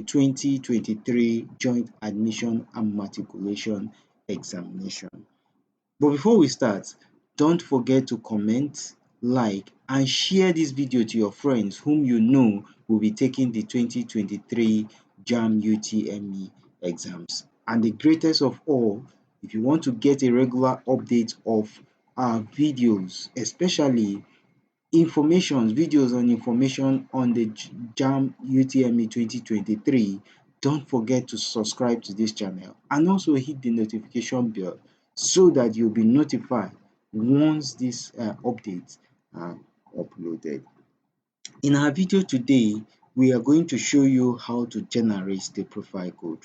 2023 Joint Admission and Matriculation Examination. But before we start, don't forget to comment, like, and share this video to your friends whom you know will be taking the 2023 JAMB UTME exams. And the greatest of all, if you want to get a regular update of our videos, especially videos on information on the JAMB UTME 2023, don't forget to subscribe to this channel and also hit the notification bell so that you'll be notified once these updates are uploaded. In our video today, we are going to show you how to generate the profile code.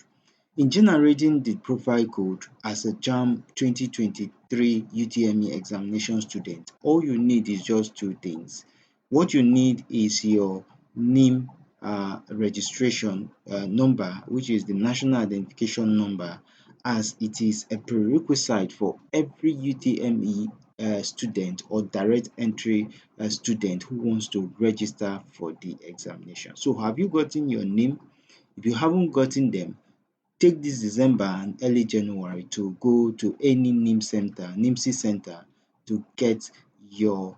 In generating the profile code as a JAMB 2023 UTME examination student, all you need is just two things. What you need is your NIM registration number, which is the national identification number, as it is a prerequisite for every UTME student or direct entry student who wants to register for the examination. So have you gotten your NIM? If you haven't gotten them, take this December and early January to go to any NIMC center to get your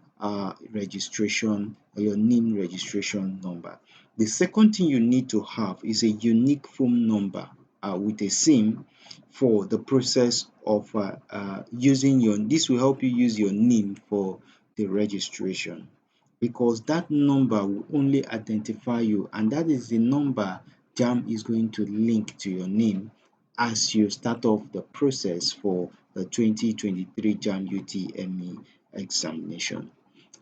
registration or your NIM registration number. The second thing you need to have is a unique phone number with a SIM for the process of using this will help you use your NIM for the registration, because that number will only identify you, and that is the number JAMB is going to link to your name as you start off the process for the 2023 JAMB UTME examination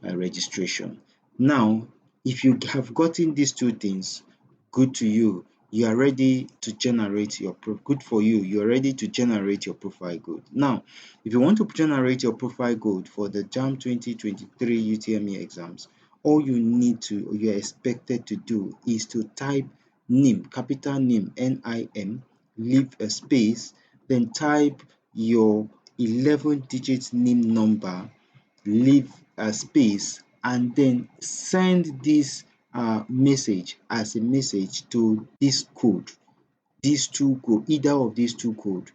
registration. Now, if you have gotten these two things, good to you. You are ready to generate your good for you. You are ready to generate your profile code. Now, if you want to generate your profile code for the JAMB 2023 UTME exams, all you need to, or you're expected to do, is to type NIM, capital NIM, NIM, leave a space, then type your 11-digit NIM number, leave a space, and then send this message as a message to this code, these two code, either of these two code,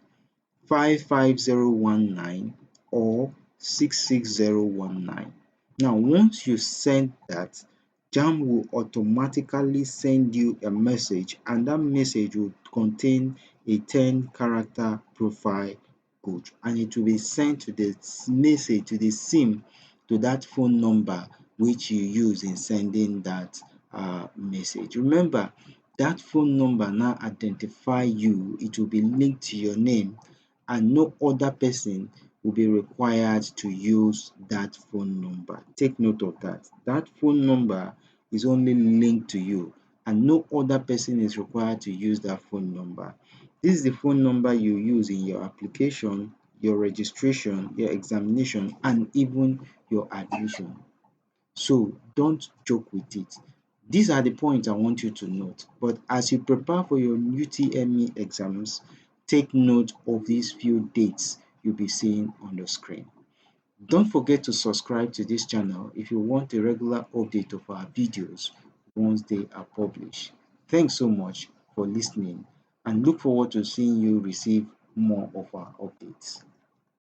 55019 or 66019. Now, once you send that, JAMB will automatically send you a message, and that message will contain a 10-character profile code, and it will be sent to the message, to the SIM, to that phone number which you use in sending that message. Remember, that phone number now identify you. It will be linked to your name, and no other person will be required to use that phone number. Take note of that. That phone number is only linked to you, and no other person is required to use that phone number. This is the phone number you use in your application, your registration, your examination, and even your admission. So don't joke with it. These are the points I want you to note. But as you prepare for your UTME exams, take note of these few dates you'll be seeing on the screen. Don't forget to subscribe to this channel if you want a regular update of our videos once they are published. Thanks so much for listening, and look forward to seeing you receive more of our updates.